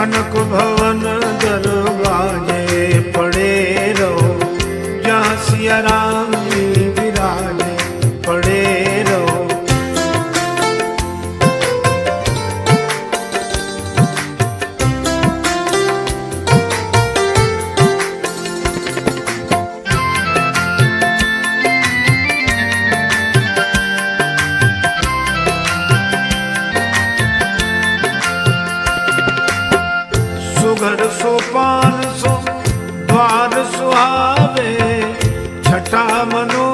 कनक भवन दरवाजे पड़े रहो, जहाँ सिया राम जी विराजे पड़े रहो। सुघर सोपान सो द्वार सुहावे, छठा मनो